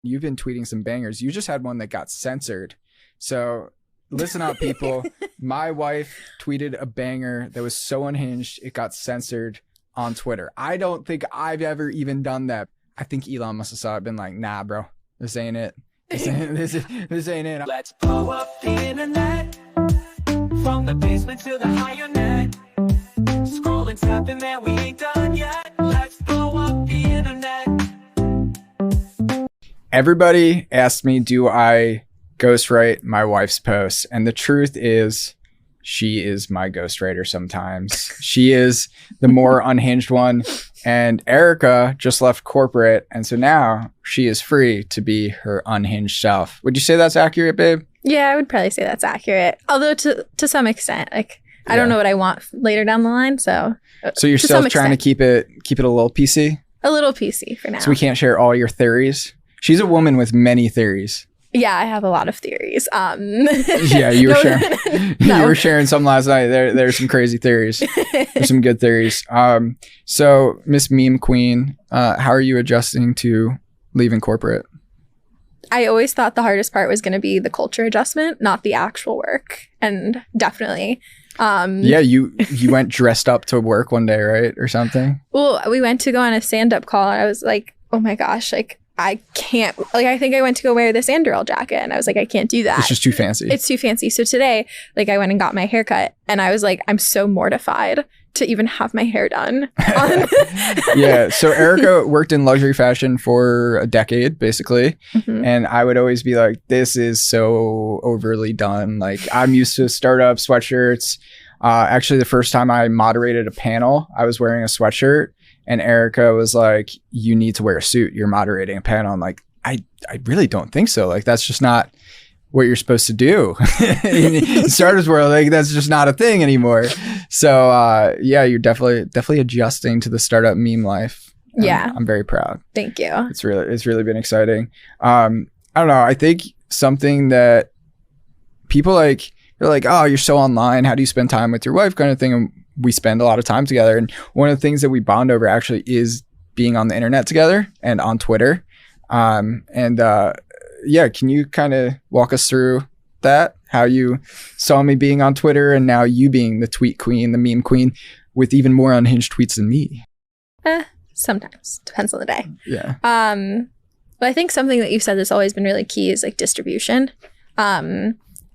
You've been tweeting some bangers. You just had one that got censored. So listen up, people. My wife tweeted a banger that was so unhinged, it got censored on Twitter. I don't think I've ever even done that. I think Elon must have saw it, been like, nah, bro, this ain't it. This ain't it. Let's blow up the internet, from the basement to the higher net. Scrolling's happened, man, we ain't done yet. Let's blow up the internet. Everybody asked me, do I ghostwrite my wife's posts? And the truth is, she is my ghostwriter sometimes. She is the more unhinged one. And Erica just left corporate. And so now she is free to be her unhinged self. Would you say that's accurate, babe? Yeah, I would probably say that's accurate. Although to some extent, like, I don't know what I want later down the line. So you're still trying to keep it a little PC? A little PC for now. So we can't share all your theories? She's a woman with many theories. Yeah, I have a lot of theories. Yeah, you were sharing. You were sharing some last night. There's some crazy theories. There's some good theories. So Miss Meme Queen, how are you adjusting to leaving corporate? I always thought the hardest part was going to be the culture adjustment, not the actual work, and definitely. Yeah, you went dressed up to work one day, right, or something? Well, we went to go on a stand-up call, and I was like, oh my gosh, like, I can't, like, I think I went to go wear this Anduril jacket and I was like, I can't do that. It's just too fancy. It's too fancy. So today, like, I went and got my hair cut and I was like, I'm so mortified to even have my hair done. Yeah. So Erica worked in luxury fashion for a decade, basically. Mm-hmm. And I would always be like, this is so overly done. Like, I'm used to startup sweatshirts. Actually, the first time I moderated a panel, I was wearing a sweatshirt. And Erica was like, you need to wear a suit. You're moderating a panel. I'm like, I really don't think so. Like, that's just not what you're supposed to do. In startups world, like, that's just not a thing anymore. So yeah, you're definitely adjusting to the startup meme life. Yeah. I'm very proud. Thank you. It's really been exciting. I don't know. I think something that people like, they're like, oh, you're so online. How do you spend time with your wife, kind of thing? And we spend a lot of time together. And one of the things that we bond over actually is being on the internet together and on Twitter. Yeah, can you kind of walk us through that? How you saw me being on Twitter and now you being the tweet queen, the meme queen, with even more unhinged tweets than me? Sometimes. Depends on the day. Yeah. But I think something that you said that's always been really key is like distribution.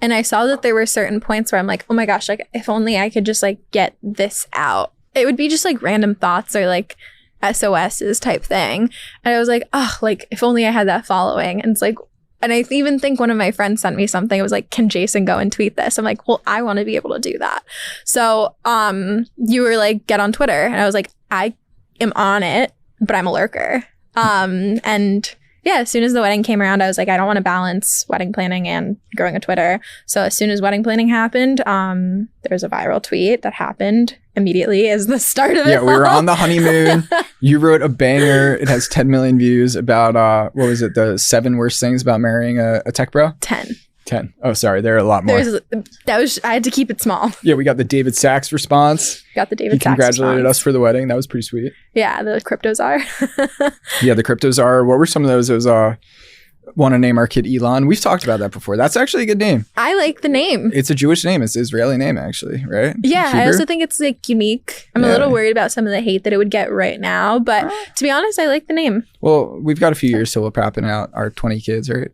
And I saw that there were certain points where I'm like, oh my gosh, like, if only I could just like get this out. It would be just like random thoughts or like SOSs type thing. And I was like, oh, like, if only I had that following. And it's like, and I even think one of my friends sent me something. It was like, can Jason go and tweet this? I'm like, well, I want to be able to do that. So you were like, get on Twitter. And I was like, I am on it, but I'm a lurker. And yeah, as soon as the wedding came around, I was like, I don't want to balance wedding planning and growing a Twitter. So as soon as wedding planning happened, there was a viral tweet that happened immediately as the start of it. Yeah, we were on the honeymoon. You wrote a banger. It has 10 million views about, what was it? The 7 worst things about marrying a tech bro? 10. 10. Oh, sorry. There are a lot more. I had to keep it small. Yeah, we got the David Sachs response. Got the David Sachs congratulated response. us for the wedding. That was pretty sweet. Yeah, the crypto czar. Yeah, the crypto czar. What were some of those? It was, want to name our kid Elon. We've talked about that before. That's actually a good name. I like the name. It's a Jewish name. It's an Israeli name, actually, right? Yeah, Hebrew? I also think it's like unique. I'm a little worried about some of the hate that it would get right now. But to be honest, I like the name. Well, we've got a few years till we're popping out our 20 kids, right?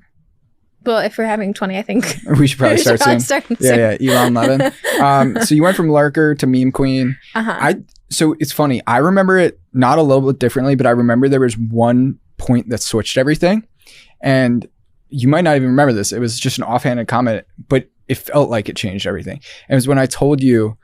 Well, if we're having 20, I think we should probably start soon. Yeah, Elon Levin. So you went from lurker to meme queen. So it's funny. I remember it not a little bit differently, but I remember there was one point that switched everything. And you might not even remember this. It was just an offhanded comment, but it felt like it changed everything. And it was when I told you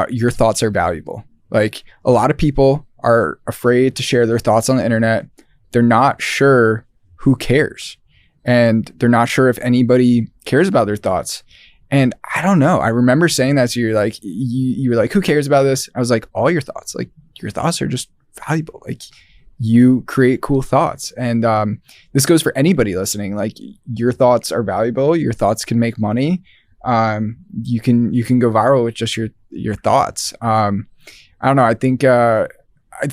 your thoughts are valuable. Like, a lot of people are afraid to share their thoughts on the internet. They're not sure who cares. And they're not sure if anybody cares about their thoughts. And I don't know. I remember saying that to you, like, you were like, who cares about this? I was like, all your thoughts. Like, your thoughts are just valuable. Like, you create cool thoughts. And this goes for anybody listening. Like, your thoughts are valuable. Your thoughts can make money. You can go viral with just your thoughts. I don't know. I think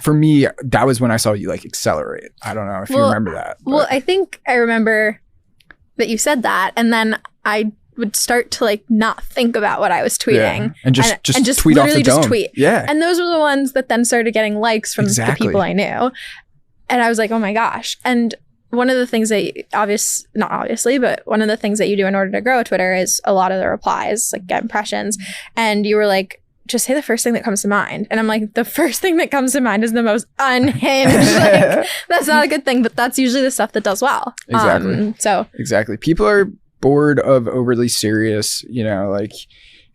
for me, that was when I saw you like accelerate. I don't know if you remember that. But. Well, I think I remember that you said that, and then I would start to like not think about what I was tweeting and just tweet off the dome. Just tweet. Yeah. And those were the ones that then started getting likes from the people I knew. And I was like, oh my gosh. And one of the things that not obviously, but one of the things that you do in order to grow Twitter is a lot of the replies, like get impressions. And you were like, just say the first thing that comes to mind. And I'm like, the first thing that comes to mind is the most unhinged. Like, that's not a good thing, but that's usually the stuff that does well. Exactly. People are bored of overly serious, like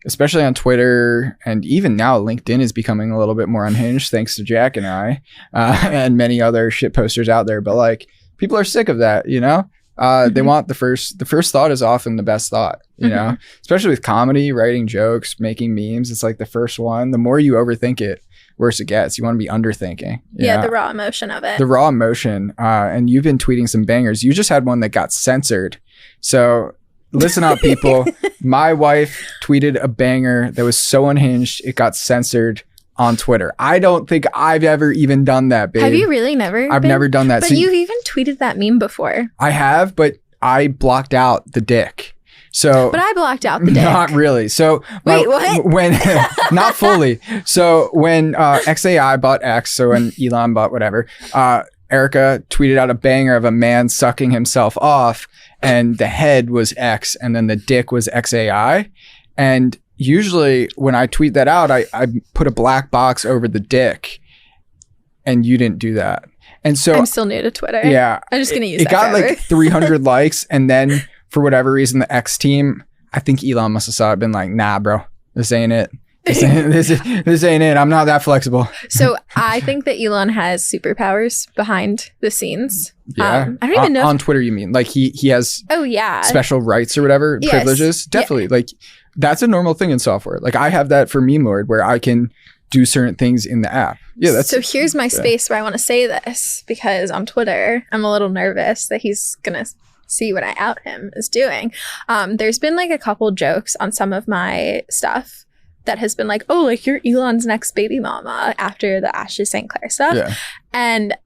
especially on Twitter, and even now LinkedIn is becoming a little bit more unhinged thanks to Jack and I and many other shit posters out there. But like people are sick of that, they want the first thought is often the best thought, especially with comedy, writing jokes, making memes. It's like the first one. The more you overthink it, worse it gets. You want to be underthinking. The raw emotion of it. The raw emotion. And you've been tweeting some bangers. You just had one that got censored. So listen up, people. My wife tweeted a banger that was so unhinged, it got censored on Twitter. I don't think I've ever even done that, babe. Have you really never? I've never done that. But you've even tweeted that meme before. I have, but I blocked out the dick. But I blocked out the dick. Not really. So wait, what? When not fully. So when XAI bought X, so when Elon bought whatever, Erica tweeted out a banger of a man sucking himself off, and the head was X, and then the dick was XAI. And usually when I tweet that out, I put a black box over the dick, and you didn't do that. And so I'm still new to Twitter. Yeah. I'm just going to use it. It got like 300 likes, and then for whatever reason, the X team, I think Elon must have saw it, been like, nah, bro, this ain't it. This ain't it. I'm not that flexible. So I think that Elon has superpowers behind the scenes. Yeah. I don't even know. On Twitter, you mean? Like he has special rights or whatever, privileges? Definitely. Yeah. Like that's a normal thing in software. Like I have that for memelord where I can do certain things in the app. Yeah. So here's my space where I want to say this, because on Twitter, I'm a little nervous that he's going to see what I out him is doing. There's been like a couple jokes on some of my stuff that has been like, oh, like you're Elon's next baby mama after the Ashley St. Clair stuff. Yeah. And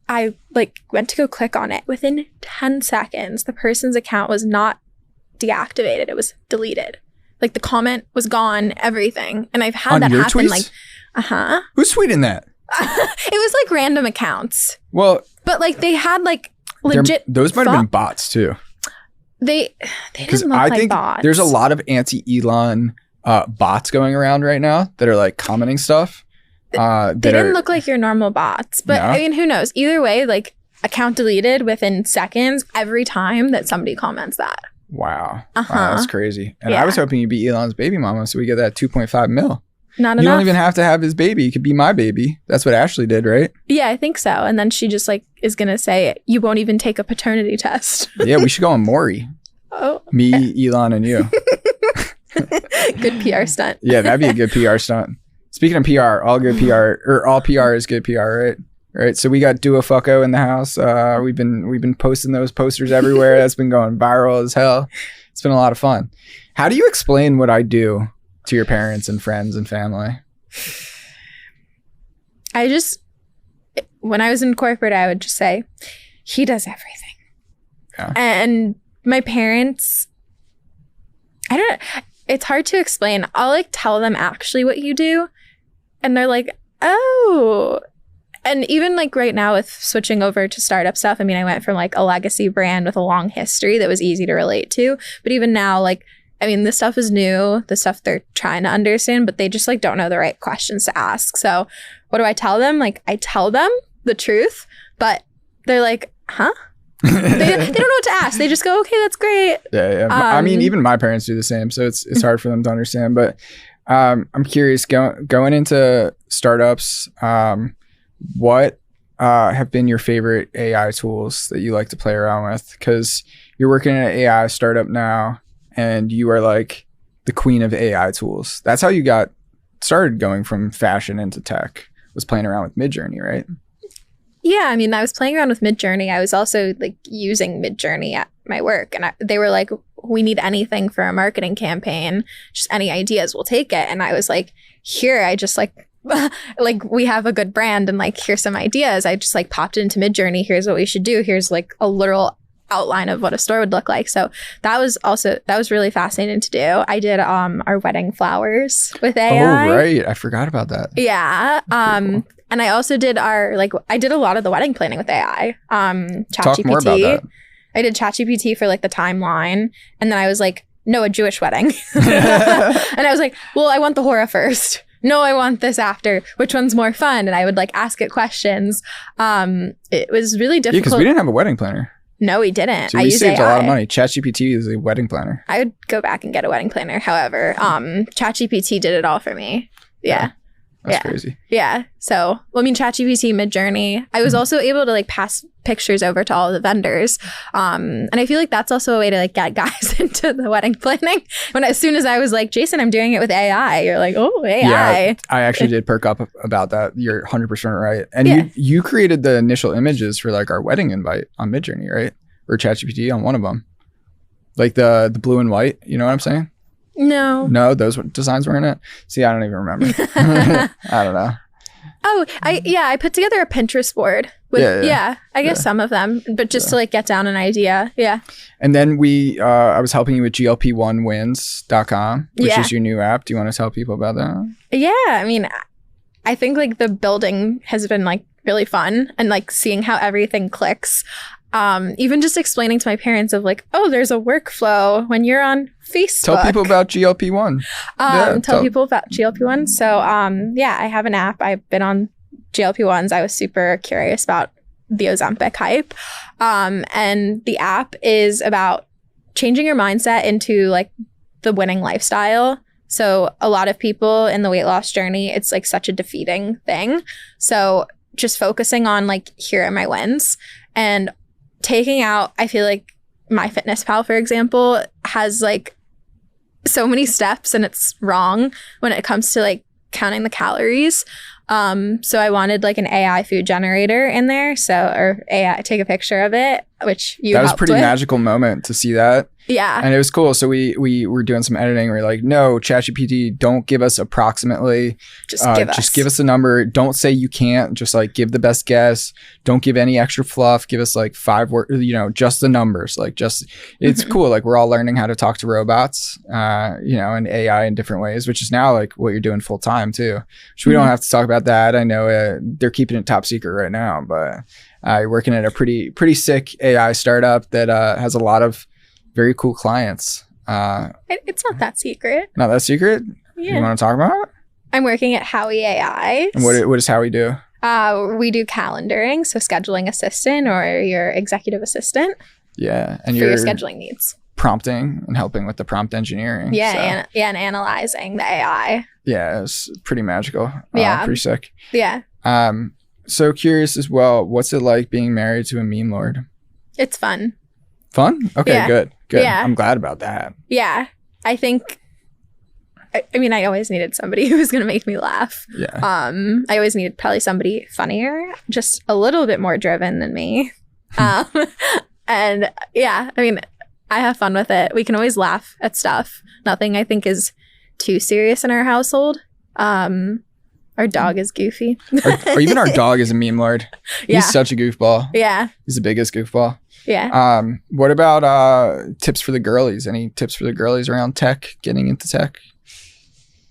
I like went to go click on it. Within 10 seconds, the person's account was not deactivated. It was deleted. Like the comment was gone, everything. And I've had on that your happen. Tweets? Like, Who's tweeting that? It was like random accounts. Well, but like they had like legit. Those might have been bots too. They didn't look like bots. There's a lot of anti-Elon bots going around right now that are like commenting stuff. They didn't look like your normal bots, but no? I mean, who knows? Either way, like account deleted within seconds every time that somebody comments that. Wow. Wow, that's crazy. And I was hoping you'd be Elon's baby mama, so we get that 2.5 mil. Not enough. You don't even have to have his baby. You could be my baby. That's what Ashley did, right? Yeah, I think so. And then she just like is gonna say, you won't even take a paternity test. Yeah, we should go on Maury. Oh. Me, Elon, and you. Good PR stunt. Yeah, that'd be a good PR stunt. Speaking of PR, all good PR, or all PR is good PR, right? Right. So we got Duofucko in the house. We've been posting those posters everywhere. That's been going viral as hell. It's been a lot of fun. How do you explain what I do to your parents and friends and family? When I was in corporate, I would just say, he does everything. Yeah. And my parents, it's hard to explain. I'll like tell them actually what you do. And they're like, oh. And even like right now with switching over to startup stuff, I mean, I went from like a legacy brand with a long history that was easy to relate to. But even now, like, I mean, this stuff is new, the stuff they're trying to understand, but they just like don't know the right questions to ask. So what do I tell them? Like, I tell them the truth, but they're like, huh? they don't know what to ask. They just go, okay, that's great. Yeah. I mean, even my parents do the same. So it's hard for them to understand. But I'm curious, going into startups, what have been your favorite AI tools that you like to play around with? Because you're working in an AI startup now, and you are like the queen of AI tools. That's how you got started going from fashion into tech, was playing around with Midjourney, right? Yeah, I mean, I was playing around with Midjourney. I was also like using Midjourney at my work, and they were like, we need anything for a marketing campaign, just any ideas, we'll take it. And I was like, here, I just like like we have a good brand and like here's some ideas. I just like popped into Midjourney. Here's what we should do. Here's like a literal outline of what a store would look like. So that was really fascinating to do. I did our wedding flowers with AI. Oh, right. I forgot about that. Yeah. Cool. And I also did I did a lot of the wedding planning with AI. Talk more about that. I did ChatGPT for like the timeline. And then I was like, no, a Jewish wedding. And I was like, well, I want the hora first. No, I want this after. Which one's more fun? And I would like ask it questions. It was really difficult. Yeah, because we didn't have a wedding planner. No, we didn't. So we saved a lot of money. ChatGPT is a wedding planner. I would go back and get a wedding planner. However, ChatGPT did it all for me. Yeah. That's crazy. Yeah. So, well, I mean, ChatGPT, Midjourney. I was also able to like pass pictures over to all the vendors. And I feel like that's also a way to like get guys into the wedding planning. As soon as I was like, Jason, I'm doing it with AI. You're like, oh, AI. Yeah, I actually did perk up about that. You're 100% right. And you created the initial images for like our wedding invite on Midjourney, right? Or ChatGPT on one of them. Like the blue and white. You know what I'm saying? No, those designs weren't it. See, I don't even remember. I don't know. Oh, I put together a Pinterest board with I guess some of them, but just to like get down an idea. Yeah. And then I was helping you with GLP1wins.com, which is your new app. Do you want to tell people about that? Yeah, I mean, I think like the building has been like really fun and like seeing how everything clicks. Even just explaining to my parents of like, oh, there's a workflow when you're on Facebook. Tell people about GLP-1. Tell people about GLP-1. So, I have an app. I've been on GLP-1s. I was super curious about the Ozempic hype. And the app is about changing your mindset into like the winning lifestyle. So a lot of people in the weight loss journey, it's like such a defeating thing. So just focusing on like, here are my wins and taking out, I feel like MyFitnessPal, for example, has like so many steps and it's wrong when it comes to like counting the calories. So I wanted like an AI food generator in there. Or AI, take a picture of it, which you helped with. That was a pretty magical moment to see that. Yeah. And it was cool. So we were doing some editing. We're like, no, ChatGPT, don't give us approximately. Just give us a number. Don't say you can't. Just like give the best guess. Don't give any extra fluff. Give us like 5 words, just the numbers. Like it's cool. Like we're all learning how to talk to robots, and AI in different ways, which is now like what you're doing full time too. Which we don't have to talk about that. I know they're keeping it top secret right now, but you're working at a pretty sick AI startup that has a lot of very cool clients. It's not that secret. Not that secret? Yeah. You want to talk about it? I'm working at Howie AI. And what does Howie do? We do calendaring, so scheduling assistant or your executive assistant. Yeah. And for your scheduling needs. Prompting and helping with the prompt engineering. Yeah, and analyzing the AI. Yeah, it's pretty magical. Yeah. Pretty sick. Yeah. So curious as well, what's it like being married to a meme lord? It's fun. Fun? Okay, yeah. Good. Yeah. I'm glad about that. Yeah. I think, I always needed somebody who was going to make me laugh. Yeah. I always needed probably somebody funnier, just a little bit more driven than me. And yeah, I have fun with it. We can always laugh at stuff. Nothing I think is too serious in our household. Our dog is goofy. or even our dog is a meme lord. Yeah. He's such a goofball. Yeah. He's the biggest goofball. Yeah. What about tips for the girlies? Any tips for the girlies around tech, getting into tech?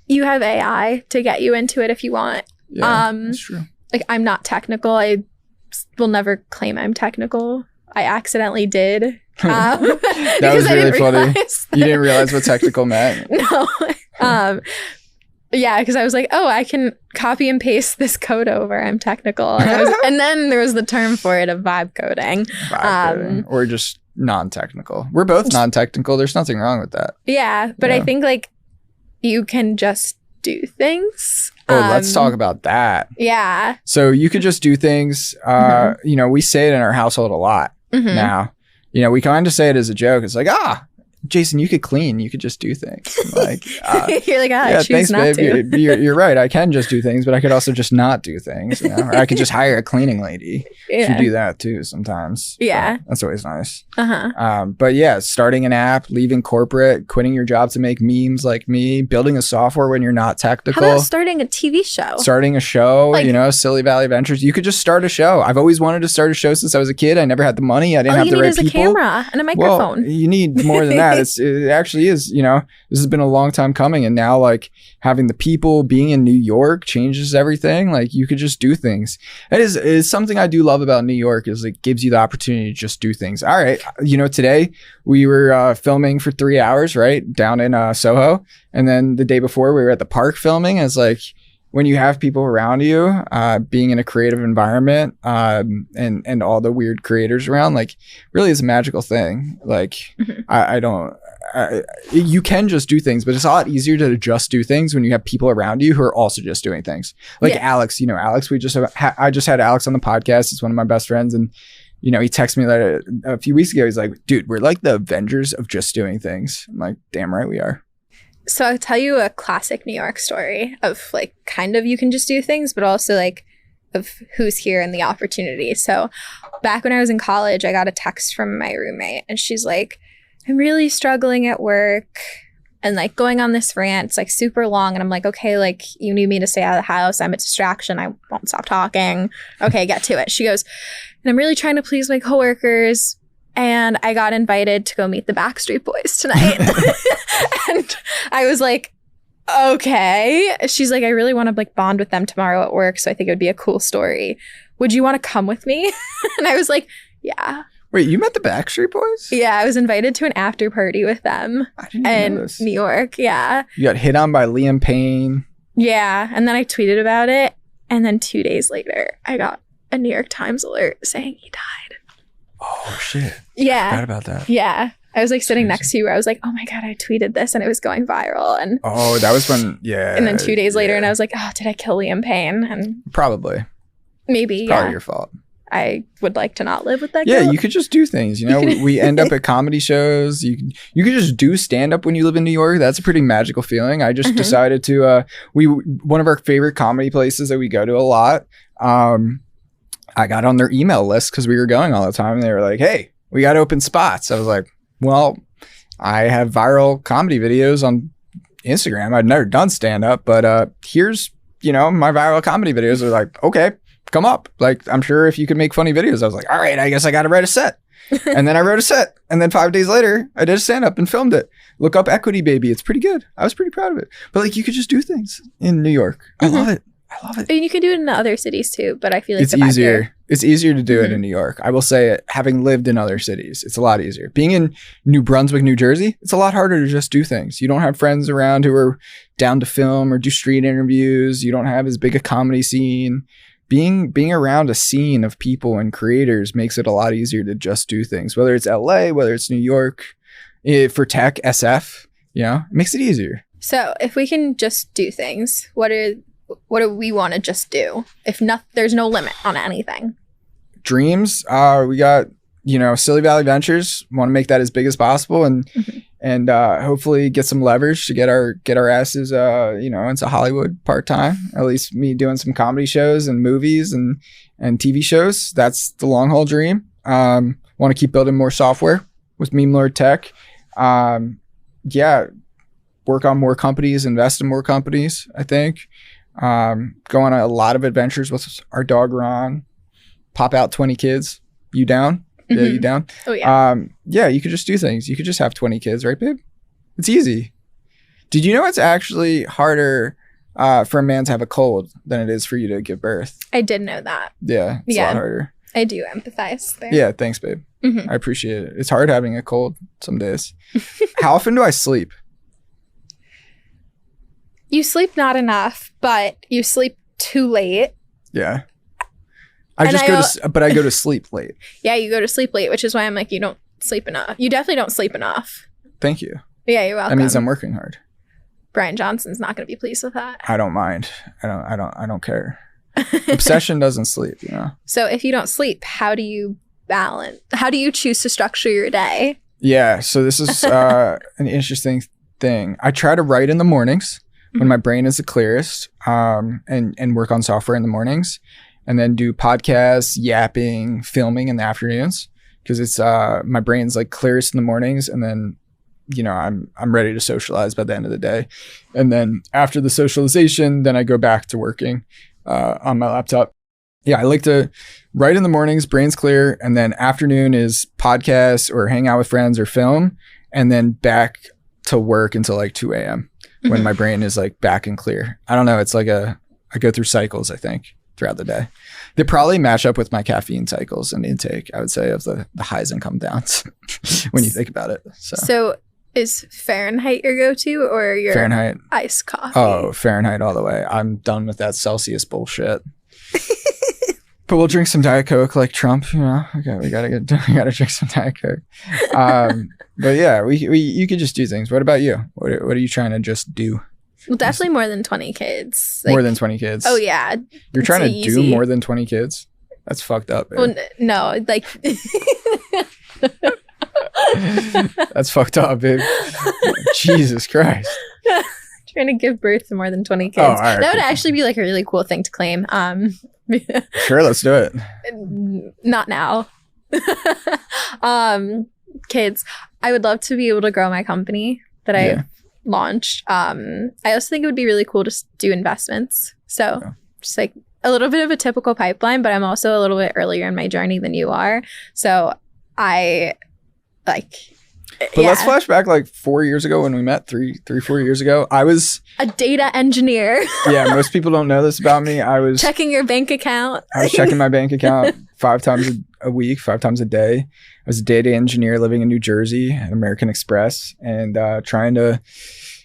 You have AI to get you into it if you want. Yeah, that's true. Like I'm not technical. I will never claim I'm technical. I accidentally did. That was really funny. You didn't realize what technical meant. No. Yeah, because I was like, oh, I can copy and paste this code over. I'm technical. And then there was the term for it of vibe coding. Coding. Or just non-technical. We're both non-technical. There's nothing wrong with that. Yeah, but I think like you can just do things. Oh, let's talk about that. Yeah. So you could just do things. We say it in our household a lot now. We kind of say it as a joke. It's like, Jason, you could clean. You could just do things. I'm like, you're like, I choose thanks, not babe. to. You're right. I can just do things, but I could also just not do things. You know? Or I could just hire a cleaning lady. Yeah. She do that too sometimes. Yeah. So that's always nice. Uh-huh. But yeah, starting an app, leaving corporate, quitting your job to make memes like me, building a software when you're not technical. How about starting a TV show? Starting a show, Like- you know, Silly Valley Adventures. You could just start a show. I've always wanted to start a show since I was a kid. I never had the money. I didn't have the right people. All you need is a camera and a microphone. Well, you need more than that. It actually is, you know, this has been a long time coming. And now like having the people, being in New York changes everything. Like you could just do things. It is something I do love about New York is it gives you the opportunity to just do things. All right. You know, today we were filming for 3 hours, right? Down in Soho. And then the day before we were at the park filming. It's like, when you have people around you, being in a creative environment, and all the weird creators around, like really is a magical thing. Like you can just do things, but it's a lot easier to just do things when you have people around you who are also just doing things. Like Alex, you know, Alex, I just had Alex on the podcast. He's one of my best friends. And, you know, he texted me that a few weeks ago. He's like, dude, we're like the Avengers of just doing things. I'm like, damn right we are. So I'll tell you a classic New York story of like kind of you can just do things, but also like of who's here and the opportunity. So back when I was in college, I got a text from my roommate and she's like, I'm really struggling at work and like going on this rant. It's like super long. And I'm like, okay, like you need me to stay out of the house. I'm a distraction. I won't stop talking. Okay, get to it. She goes, and I'm really trying to please my coworkers. And I got invited to go meet the Backstreet Boys tonight. And I was like, okay. She's like, I really want to like bond with them tomorrow at work. So I think it would be a cool story. Would you want to come with me? And I was like, yeah. Wait, you met the Backstreet Boys? Yeah, I was invited to an after party with them in New York. Yeah. You got hit on by Liam Payne. Yeah. And then I tweeted about it. And then 2 days later, I got a New York Times alert saying he died. Oh, shit. Yeah. I forgot about that. Yeah. I was like sitting next to you where I was like, oh my God, I tweeted this and it was going viral. And oh, that was when, yeah. And then 2 days later and I was like, oh, did I kill Liam Payne? And probably. Maybe, probably your fault. I would like to not live with that guilt. Yeah, you could just do things, you know? We end up at comedy shows. You could just do stand-up when you live in New York. That's a pretty magical feeling. I just decided to, one of our favorite comedy places that we go to a lot, I got on their email list because we were going all the time. And they were like, hey, we got open spots. I was like, well, I have viral comedy videos on Instagram. I'd never done stand-up, but here's, you know, my viral comedy videos. They're like, okay, come up. Like, I'm sure if you could make funny videos. I was like, all right, I guess I got to write a set. And then I wrote a set. And then 5 days later, I did a stand-up and filmed it. Look up Equity Baby. It's pretty good. I was pretty proud of it. But like, you could just do things in New York. I love it. I love it. And you can do it in other cities too, but I feel like it's easier. It's easier to do it in New York. I will say it, having lived in other cities, it's a lot easier. Being in New Brunswick, New Jersey, it's a lot harder to just do things. You don't have friends around who are down to film or do street interviews. You don't have as big a comedy scene. Being around a scene of people and creators makes it a lot easier to just do things, whether it's LA, whether it's New York, for tech, SF, you know, it makes it easier. So if we can just do things, what do we want to just do? If there's no limit on anything. Dreams. We got, you know, Silly Valley Ventures. Want to make that as big as possible, and hopefully get some leverage to get our asses, you know, into Hollywood part time. At least me doing some comedy shows and movies and TV shows. That's the long haul dream. Want to keep building more software with memelord Tech. Yeah, work on more companies, invest in more companies. I think. Go on a lot of adventures with our dog Ron. Pop out 20 kids. You down? Yeah, you down? Oh yeah. Yeah, you could just do things. You could just have 20 kids, right, babe? It's easy. Did you know it's actually harder for a man to have a cold than it is for you to give birth? I did know that. Yeah, it's a lot harder. I do empathize there. Yeah, thanks, babe. I appreciate it. It's hard having a cold some days. How often do I sleep? You sleep not enough, but you sleep too late. Yeah. I go to sleep late. Yeah, you go to sleep late, which is why I'm like, you don't sleep enough. You definitely don't sleep enough. Thank you. Yeah, you're welcome. That means I'm working hard. Brian Johnson's not going to be pleased with that. I don't mind. I don't care. Obsession doesn't sleep, you know. So if you don't sleep, how do you choose to structure your day? Yeah. So this is an interesting thing. I try to write in the mornings when my brain is the clearest, and work on software in the mornings, and then do podcasts, yapping, filming in the afternoons, because it's my brain's like clearest in the mornings, and then I'm ready to socialize by the end of the day. And then after the socialization, then I go back to working on my laptop. Yeah, I like to write in the mornings, brain's clear, and then afternoon is podcasts or hang out with friends or film, and then back to work until like 2 a.m. when my brain is like back and clear. I don't know. It's like I go through cycles, I think, throughout the day. They probably match up with my caffeine cycles and intake, I would say, of the highs and come downs when you think about it. So is Fahrenheit your go-to or your Fahrenheit iced coffee? Oh, Fahrenheit all the way. I'm done with that Celsius bullshit. But we'll drink some Diet Coke like Trump, Okay, we gotta drink some Diet Coke. But yeah, you could just do things. What about you? What are you trying to just do? Well, definitely more than 20 kids. More than 20 kids. Oh yeah. You're trying to do more than 20 kids? That's fucked up. Well, no, like that's fucked up, babe. Jesus Christ. Trying to give birth to more than 20 kids. Oh, all right, that would actually be like a really cool thing to claim. Sure, let's do it. Not now. Kids, I would love to be able to grow my company that I launched. I also think it would be really cool to do investments. So just like a little bit of a typical pipeline, but I'm also a little bit earlier in my journey than you are. So I like... But let's flash back like 4 years ago when we met, 4 years ago. I was a data engineer. Yeah, most people don't know this about me. I was checking your bank account. I was checking my bank account 5 times a week, 5 times a day. I was a data engineer living in New Jersey at American Express, and trying to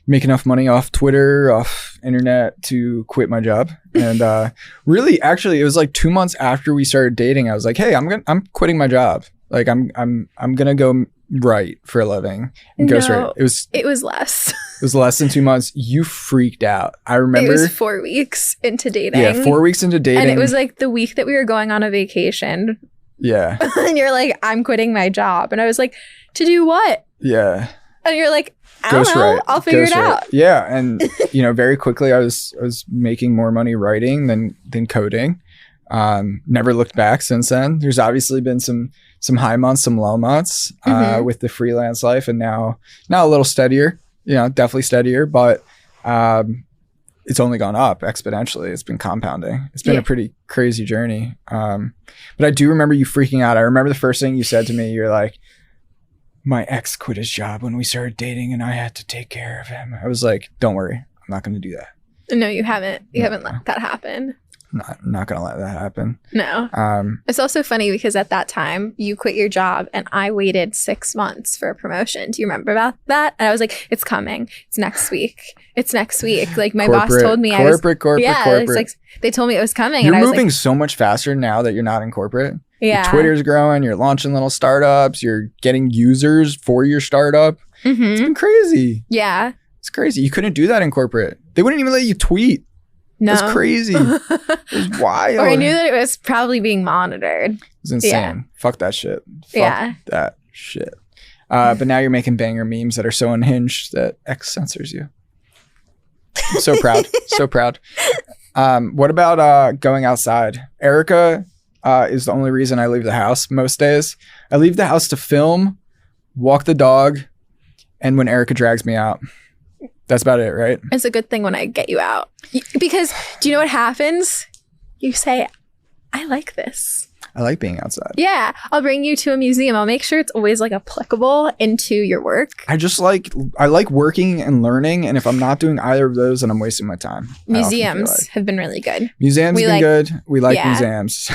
make enough money off Twitter, off internet to quit my job. And really, actually, it was like 2 months after we started dating. I was like, "Hey, I'm quitting my job. Like, I'm gonna go write for a living and ghostwrite." It was less. It was less than 2 months. You freaked out. I remember it was 4 weeks into dating. Yeah, 4 weeks into dating. And it was like the week that we were going on a vacation. Yeah. And you're like, "I'm quitting my job." And I was like, "To do what?" Yeah. And you're like, "I don't know. I'll figure it out." Yeah. And very quickly I was making more money writing than coding. Never looked back since then. There's obviously been some high months, some low months with the freelance life, and now a little steadier, definitely steadier, but it's only gone up exponentially. It's been compounding. It's been a pretty crazy journey. But I do remember you freaking out. I remember the first thing you said to me, you're like, "My ex quit his job when we started dating and I had to take care of him." I was like, "Don't worry. I'm not going to do that." No, you haven't. You haven't let that happen. Not gonna let that happen. No. It's also funny because at that time you quit your job and I waited 6 months for a promotion. Do you remember about that? And I was like, "It's coming. It's next week. It's next week." Like my boss told me corporate. It's like they told me it was coming. You're and I was moving like, so much faster now that you're not in corporate. Yeah. Your Twitter's growing. You're launching little startups. You're getting users for your startup. It's been crazy. Yeah. It's crazy. You couldn't do that in corporate. They wouldn't even let you tweet. No. That's crazy. It was wild. Or I knew that it was probably being monitored. It was insane. Yeah. Fuck that shit. Fuck that shit. But now you're making banger memes that are so unhinged that X censors you. I'm so proud. So proud. What about going outside? Erica is the only reason I leave the house most days. I leave the house to film, walk the dog, and when Erica drags me out. That's about it, right? It's a good thing when I get you out. Because do you know what happens? You say, "I like this. I like being outside." Yeah. I'll bring you to a museum. I'll make sure it's always like applicable into your work. I like working and learning. And if I'm not doing either of those, then I'm wasting my time. Museums have been really good. Museums have been good. We like museums.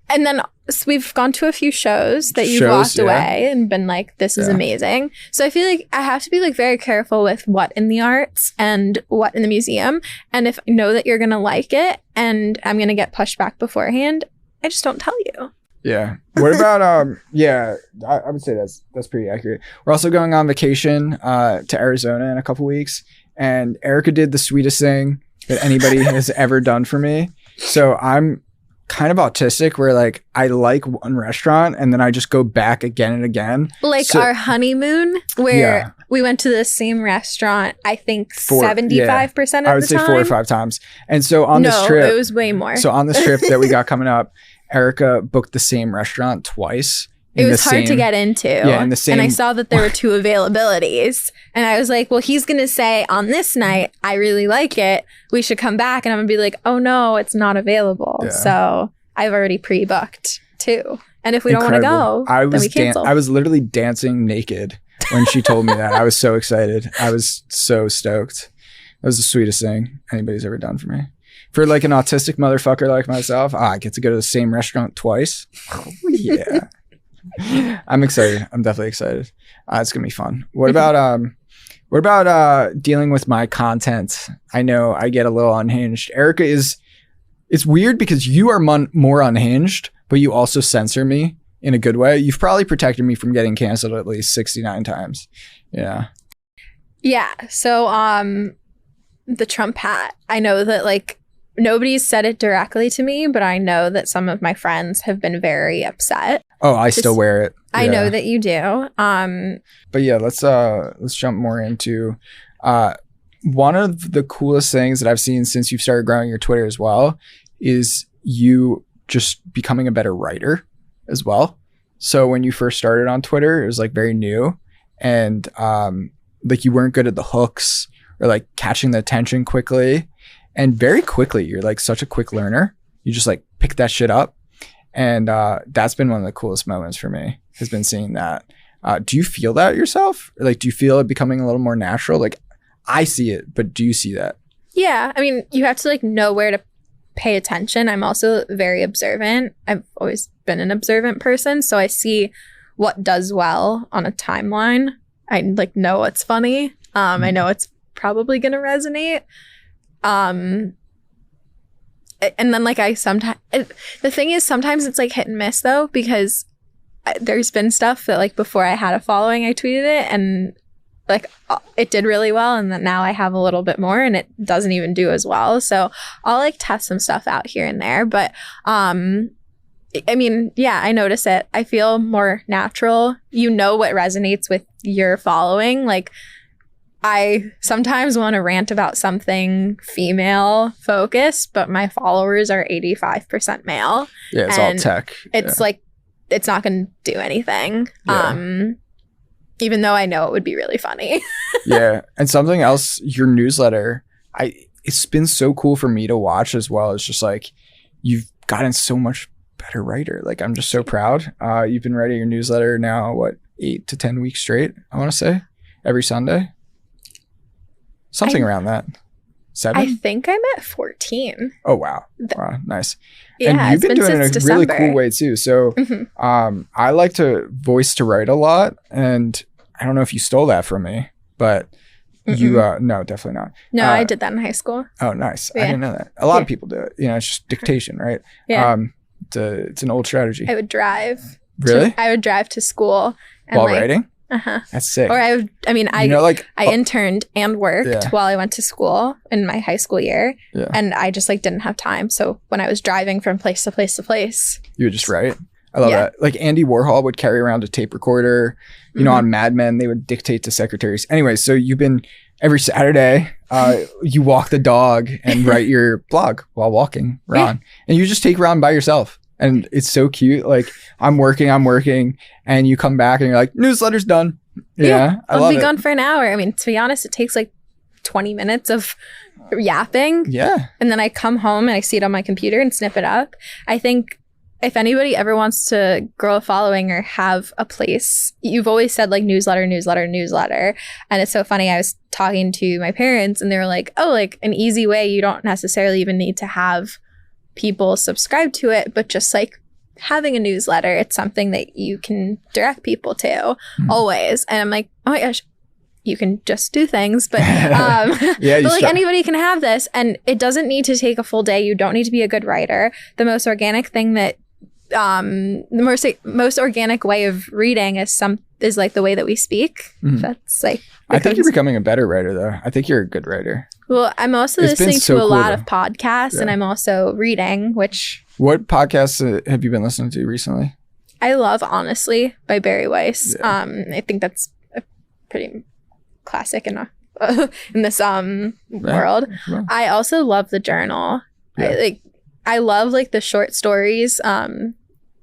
And then we've gone to a few shows that you've walked away and been like, "This is amazing." So I feel like I have to be like very careful with what in the arts and what in the museum. And if I know that you're going to like it and I'm going to get pushed back beforehand, I just don't tell you. Yeah. What about, I would say that's pretty accurate. We're also going on vacation to Arizona in a couple weeks. And Erica did the sweetest thing that anybody has ever done for me. So I'm kind of autistic where like I like one restaurant and then I just go back again and again. Like our honeymoon where we went to the same restaurant, I think 75% of the time. I would say 4 or 5 times. And so on this trip. No, it was way more. So on this trip that we got coming up, Erica booked the same restaurant twice. It was hard to get into. Yeah, in the same. And I saw that there were 2 availabilities. And I was like, well, he's going to say on this night, I really like it. We should come back. And I'm going to be like, oh no, it's not available. Yeah. So I've already pre-booked 2. And if we don't want to go, then we cancel. I was literally dancing naked when she told me that. I was so excited. I was so stoked. That was the sweetest thing anybody's ever done for me. For like an autistic motherfucker like myself, I get to go to the same restaurant twice. Yeah. I'm excited. I'm definitely excited. It's gonna be fun. What about dealing with my content? I know I get a little unhinged. Erica it's weird because you are more unhinged, but you also censor me in a good way. You've probably protected me from getting canceled at least 69 times. Yeah. Yeah. So the Trump hat. I know that like nobody's said it directly to me, but I know that some of my friends have been very upset. Oh, I still wear it. Yeah. I know that you do. But yeah, let's jump more into one of the coolest things that I've seen since you've started growing your Twitter as well is you just becoming a better writer as well. So when you first started on Twitter, it was like very new and like you weren't good at the hooks or like catching the attention quickly. And very quickly, you're like such a quick learner. You just like pick that shit up. And that's been one of the coolest moments for me, has been seeing that. Do you feel that yourself? Or, like, do you feel it becoming a little more natural? Like, I see it, but do you see that? Yeah. I mean, you have to like know where to pay attention. I'm also very observant. I've always been an observant person. So I see what does well on a timeline. I like know what's funny. I know it's probably going to resonate. And then like the thing is sometimes it's like hit and miss though, because there's been stuff that like before I had a following, I tweeted it and like it did really well. And then now I have a little bit more and it doesn't even do as well. So I'll like test some stuff out here and there. But I mean, yeah, I notice it. I feel more natural. You know what resonates with your following. Like I sometimes want to rant about something female focused, but my followers are 85% male. Yeah, it's all tech. It's like, it's not going to do anything. Yeah. Even though I know it would be really funny. Yeah. And something else, your newsletter, it's been so cool for me to watch as well. It's just like, you've gotten so much better writer. Like, I'm just so proud. You've been writing your newsletter now, 8 to 10 weeks straight, I want to say, every Sunday. Something around that. 7? I think I'm at 14. Oh, wow. Wow, nice. Yeah, and you've been doing it in a December. really cool way too. So I like to voice to write a lot. And I don't know if you stole that from me, but you, no, definitely not. No, I did that in high school. Oh, nice. Yeah. I didn't know that. A lot of people do it. You know, it's just dictation, right? Yeah. It's an old strategy. I would drive. Really? I would drive to school. And while writing? Uh-huh. That's sick. Or I interned and worked while I went to school in my high school year. Yeah. And I just like didn't have time. So when I was driving from place to place to place. You would just write? I love that. Like Andy Warhol would carry around a tape recorder. You know, on Mad Men, they would dictate to secretaries. Anyway, so you've been every Saturday, you walk the dog and write your blog while walking Ron. Yeah. And you just take Ron by yourself. And it's so cute. Like, I'm working, and you come back and you're like, newsletter's done. Yeah. I'll be gone for an hour. I mean, to be honest, it takes like 20 minutes of yapping. Yeah. And then I come home and I see it on my computer and snip it up. I think if anybody ever wants to grow a following or have a place, you've always said like newsletter. And it's so funny. I was talking to my parents and they were like, oh, like an easy way. You don't necessarily even need to have people subscribe to it, but just like having a newsletter, it's something that you can direct people to always. And I'm like, oh my gosh, you can just do things, but but like anybody can have this, and it doesn't need to take a full day. You don't need to be a good writer. The most organic thing that the most organic way of reading is like the way that we speak. That's like I think you're becoming a better writer though. I think you're a good writer. Well, I'm also listening to a lot of podcasts and I'm also reading, which What podcasts have you been listening to recently? I love Honestly by Barry Weiss. Yeah. I think that's a pretty classic in this world. Yeah. I also love The Journal. Yeah. I love like the short stories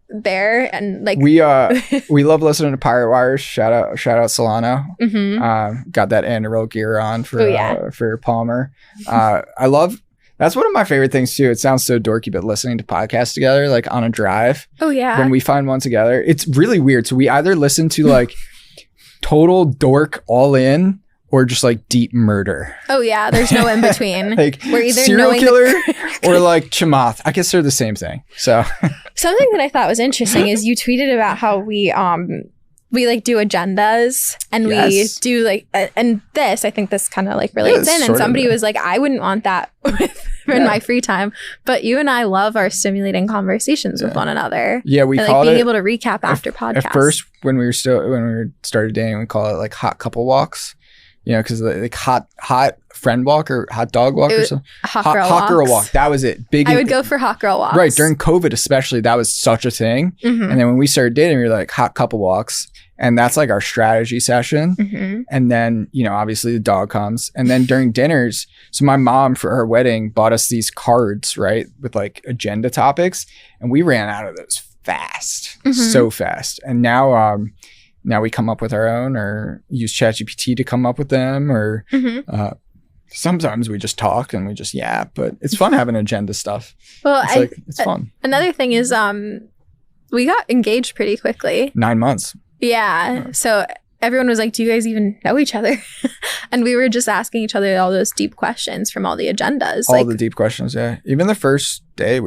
there, and like we love listening to Pirate Wires. Shout out Solano. Got that Andoril gear on for Palmer. I love. That's one of my favorite things too. It sounds so dorky, but listening to podcasts together, like on a drive. Oh yeah. When we find one together, it's really weird. So we either listen to like total dork all in, or just like deep murder. Oh yeah, there's no in between. Like we're either serial killer or like Chamath. I guess they're the same thing. So something that I thought was interesting is you tweeted about how we like do agendas and we do like and this, I think this kind of like relates in, and somebody was like, I wouldn't want that in my free time, but you and I love our stimulating conversations with one another. Yeah, we and, call like, being it, able to recap after podcasts. At first, when we started dating, we call it like hot couple walks. You know, because like hot friend walk or hot dog walk or something. Hot girl walk. That was it. I would go for hot girl walks. Right. During COVID, especially, that was such a thing. And then when we started dating, we were like hot couple walks. And that's like our strategy session. And then, you know, obviously the dog comes. And then during dinners, so my mom for her wedding bought us these cards, right, with like agenda topics. And we ran out of those fast, so fast. And now we come up with our own, or use ChatGPT to come up with them, or sometimes we just talk and we just yap. But it's fun having agenda stuff. Well, it's fun. Another thing is we got engaged pretty quickly. 9 months. Yeah. So everyone was like, do you guys even know each other? And we were just asking each other all those deep questions from all the agendas. All the deep questions, yeah. Even the first day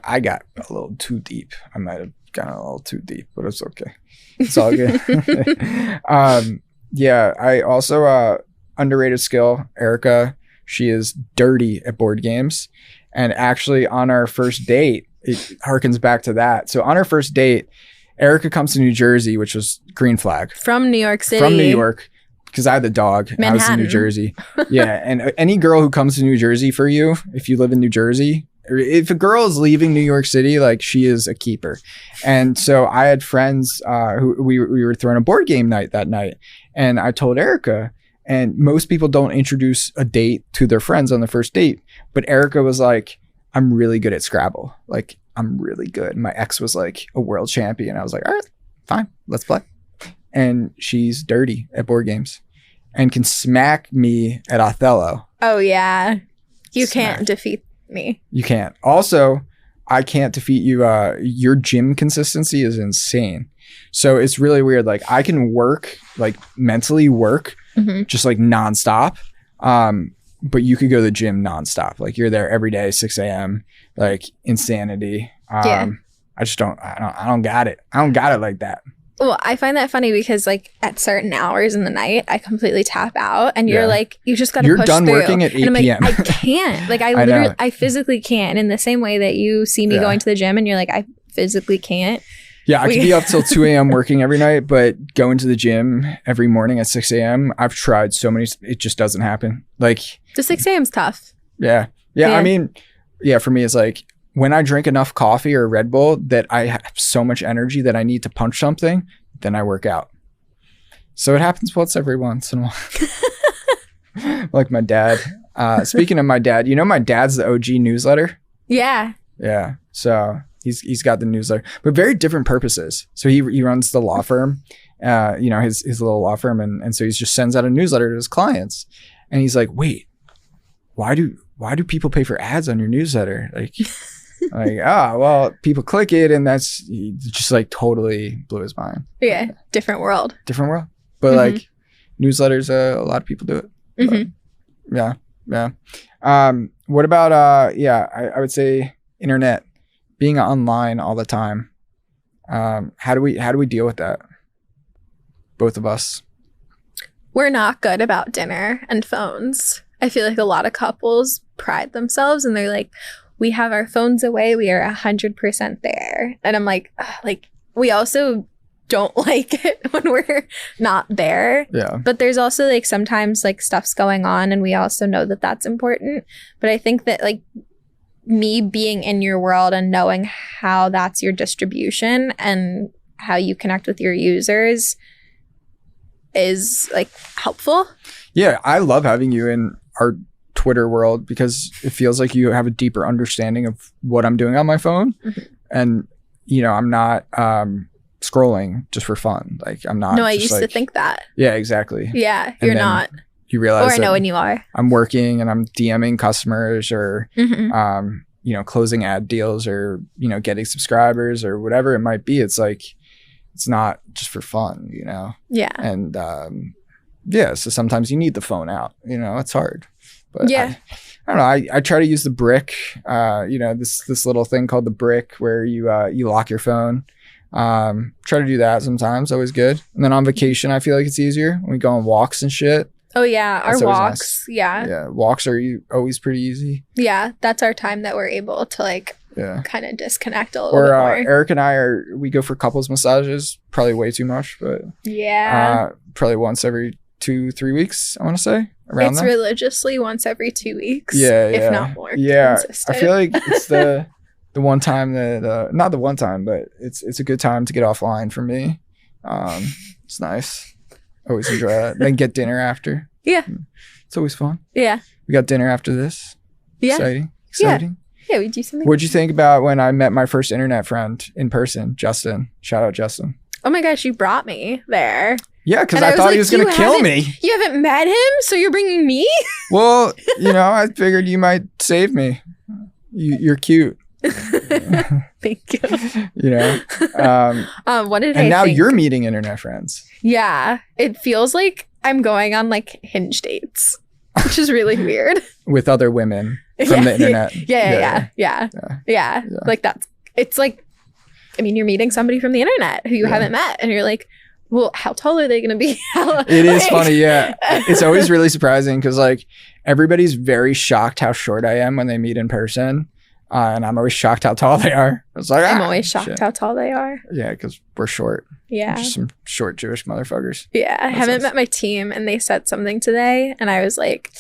I got a little too deep. I might have gotten a little too deep, but it's okay. It's all good. Yeah, I also underrated skill, Erica. She is dirty at board games. And actually on our first date, it harkens back to that. So on our first date, Erica comes to New Jersey, which was green flag. From New York City. From New York, because I had the dog. Manhattan. I was in New Jersey. Yeah, and any girl who comes to New Jersey for you, if you live in New Jersey, if a girl is leaving New York City, like she is a keeper. And so I had friends who we were throwing a board game night that night. And I told Erica, and most people don't introduce a date to their friends on the first date. But Erica was like, I'm really good at Scrabble. Like, I'm really good. My ex was like a world champion. I was like, all right, fine, let's play. And she's dirty at board games and can smack me at Othello. Oh, yeah. You can't defeat me. You can't. Also, I can't defeat you. Your gym consistency is insane. So it's really weird. Like I can work, like mentally work, just like nonstop. But you could go to the gym nonstop. Like you're there every day, 6 a.m. Like insanity. I don't got it. I don't got it like that. Well, I find that funny because like at certain hours in the night, I completely tap out, and you're like, you just got to push through. You're done working at 8 p.m. Like, I can't. Like I literally, I physically can't. In the same way that you see me going to the gym, and you're like, I physically can't. Yeah, I could be up till 2 a.m. working every night, but going to the gym every morning at 6 a.m., I've tried so many, it just doesn't happen. Like the 6 a.m. is tough. Yeah. I mean, for me, it's like when I drink enough coffee or Red Bull that I have so much energy that I need to punch something, then I work out. So it happens every once in a while. Like my dad. Speaking of my dad, you know my dad's the OG newsletter? Yeah. Yeah. So he's got the newsletter, but very different purposes. So he runs the law firm, his little law firm, and so he just sends out a newsletter to his clients. And he's like, wait, why do people pay for ads on your newsletter? Like, well, people click it, and that's just like totally blew his mind. Yeah, different world. But like newsletters, a lot of people do it. But, yeah. What about I would say internet, being online all the time. How do we deal with that? Both of us. We're not good about dinner and phones. I feel like a lot of couples pride themselves and they're like, we have our phones away. We are 100% there. And I'm like, we also don't like it when we're not there. Yeah. But there's also like sometimes like stuff's going on and we also know that that's important. But I think that like me being in your world and knowing how that's your distribution and how you connect with your users is like helpful. Yeah, I love having you in our Twitter world because it feels like you have a deeper understanding of what I'm doing on my phone. And, you know, I'm not scrolling just for fun. Like, I'm not. No, I used to think that. Yeah, exactly. Yeah, you're not. You realize, or I know when you are. I'm working and I'm DMing customers or, you know, closing ad deals or, you know, getting subscribers or whatever it might be. It's like, it's not just for fun, you know? Yeah. And yeah, so sometimes you need the phone out, you know, it's hard. But yeah. I don't know. I try to use the brick, you know, this little thing called the brick where you lock your phone. Try to do that sometimes. Always good. And then on vacation, I feel like it's easier when we go on walks and shit. Oh yeah, our walks. Nice. Yeah. Yeah, walks are always pretty easy. Yeah, that's our time that we're able to like kind of disconnect a little bit more. Eric and I we go for couples massages, probably way too much, but probably once every 2-3 weeks, I want to say. It's there. Religiously once every 2 weeks. Yeah, if not more. Yeah, consistent. I feel like it's the one time that not the one time, but it's a good time to get offline for me. It's nice. Always enjoy that. Then get dinner after. Yeah. It's always fun. Yeah. We got dinner after this. Yeah. Exciting. Yeah, we do something. What'd you think about when I met my first internet friend in person, Justin? Shout out, Justin. Oh my gosh, you brought me there. Yeah, because I thought he was going to kill me. You haven't met him, so you're bringing me? Well, you know, I figured you might save me. You're cute. Thank you. You know, what did I and now think? you're meeting internet friends. Yeah, it feels like I'm going on like Hinge dates, which is really weird. With other women from the internet. Yeah. Like it's like, I mean, you're meeting somebody from the internet who you haven't met, and you're like, well, how tall are they going to be? It is funny, yeah. It's always really surprising because like everybody's very shocked how short I am when they meet in person. And I'm always shocked how tall they are. It's like, I'm always shocked how tall they are. Yeah, because we're short. Yeah. We're just some short Jewish motherfuckers. Yeah. I haven't met my team and they said something today and I was like,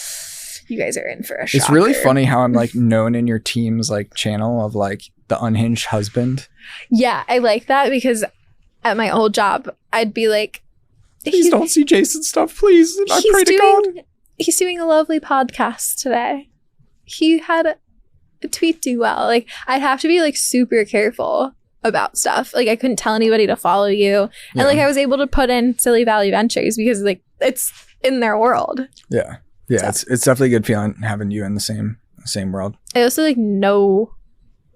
you guys are in for a shocker. It's really funny how I'm like known in your team's like channel of like the Unhinged Husband. Yeah, I like that because at my old job, I'd be like, please don't see Jason's stuff, please. I pray to God. He's doing a lovely podcast today. He had a tweet do well. Like I'd have to be like super careful about stuff. Like I couldn't tell anybody to follow you. And like I was able to put in Silly Valley Ventures because like it's in their world. Yeah. Yeah. So. It's definitely a good feeling having you in the same world. I also like know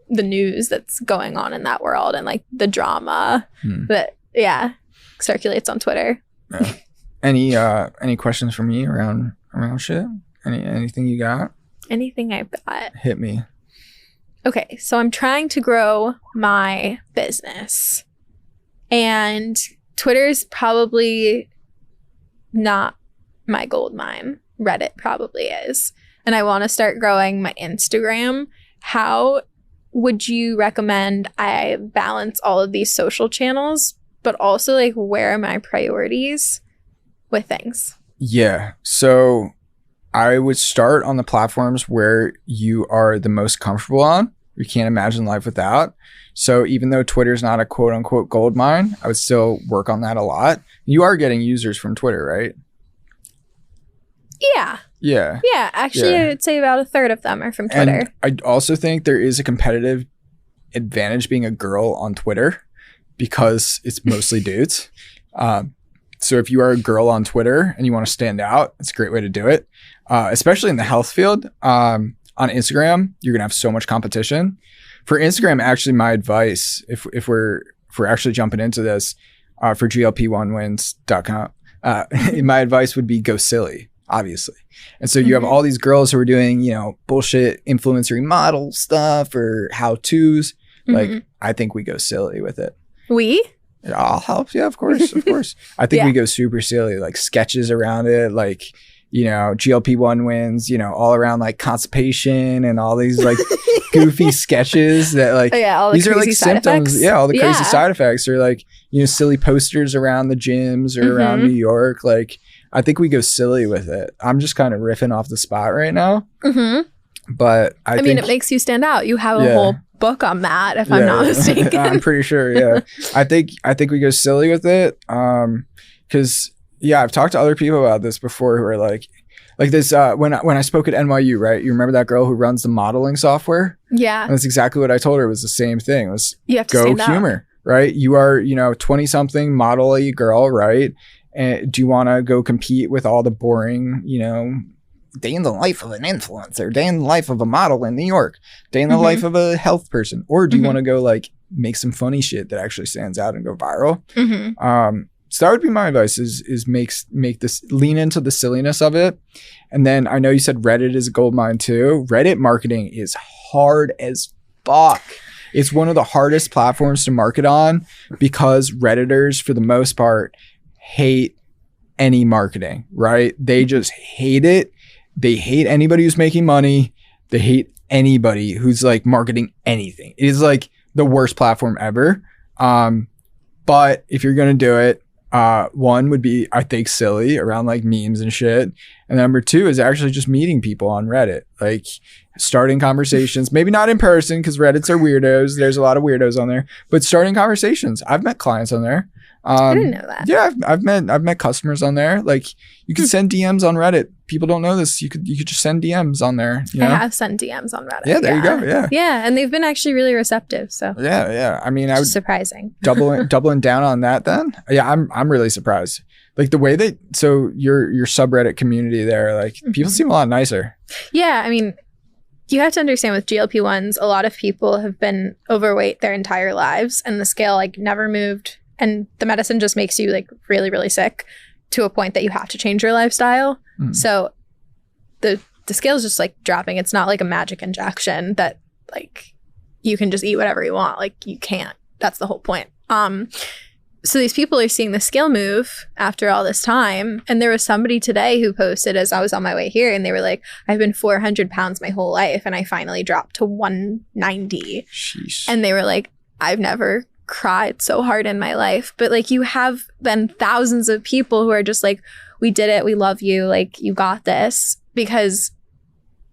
the news that's going on in that world and like the drama that circulates on Twitter. Yeah. Any questions for me around shit? Anything you got? Anything I've got. Hit me. Okay, so I'm trying to grow my business. And Twitter's probably not my gold mine. Reddit probably is. And I want to start growing my Instagram. How would you recommend I balance all of these social channels, but also like where are my priorities with things? Yeah. So I would start on the platforms where you are the most comfortable on. You can't imagine life without. So even though Twitter's not a quote unquote gold mine, I would still work on that a lot. You are getting users from Twitter, right? Yeah. Yeah. Yeah. Actually, I would say about a third of them are from Twitter. And I also think there is a competitive advantage being a girl on Twitter because it's mostly dudes. So if you are a girl on Twitter and you want to stand out, it's a great way to do it. Especially in the health field. On Instagram, you're gonna have so much competition. For Instagram, actually, my advice, if we're actually jumping into this, for GLP1wins.com, my advice would be go silly, obviously. And so you have all these girls who are doing, you know, bullshit influencer model stuff or how-tos. Like, I think we go silly with it. I'll help. Yeah, of course. I think we go super silly, like sketches around it, like, you know, GLP-1 wins, you know, all around like constipation and all these like goofy sketches that like, all the these are like symptoms. Effects. Yeah, all the crazy side effects are like, you know, silly posters around the gyms or around New York. Like, I think we go silly with it. I'm just kind of riffing off the spot right now. But I mean, think, it makes you stand out. You have a whole book on that, if I'm not mistaken. I'm pretty sure. Yeah. I think we go silly with it. Because I've talked to other people about this before who are like this. When I spoke at NYU, right? You remember that girl who runs the modeling software? Yeah. And that's exactly what I told her. It was the same thing. It was you have to go humor, right? You are 20 something model-y girl, right? And do you want to go compete with all the boring, day in the life of an influencer, day in the life of a model in New York, day in the life of a health person? Or do you want to go like make some funny shit that actually stands out and go viral? So that would be my advice is make this, lean into the silliness of it. And then I know you said Reddit is a gold mine too. Reddit marketing is hard as fuck. It's one of the hardest platforms to market on because Redditors, for the most part, hate any marketing, right? They just hate it. They hate anybody who's making money. They hate anybody who's like marketing anything. It is like the worst platform ever. But if you're going to do it, one would be, I think, silly around like memes and shit. And number two is actually just meeting people on Reddit, like starting conversations, maybe not in person because Reddits are weirdos. There's a lot of weirdos on there, but starting conversations. I've met clients on there. I didn't know that. Yeah, I've met customers on there. Like you can send DMs on Reddit. People don't know this. You could just send DMs on there. You know? I have sent DMs on Reddit. Yeah, there you go. Yeah. Yeah, and they've been actually really receptive. So yeah. I mean, I was surprising. doubling down on that. Then I'm really surprised. Like the way so your subreddit community there, like people seem a lot nicer. Yeah, I mean, you have to understand with GLP-1s, a lot of people have been overweight their entire lives, and the scale like never moved. And the medicine just makes you like really, really sick to a point that you have to change your lifestyle. So the scale is just like dropping. It's not like a magic injection that like you can just eat whatever you want. Like you can't. That's the whole point. So these people are seeing the scale move after all this time. And there was somebody today who posted as I was on my way here, and they were like, I've been 400 pounds my whole life, and I finally dropped to 190. Sheesh. And they were like, I've never cried so hard in my life. But like you have then thousands of people who are just like, we did it, we love you, like you got this, because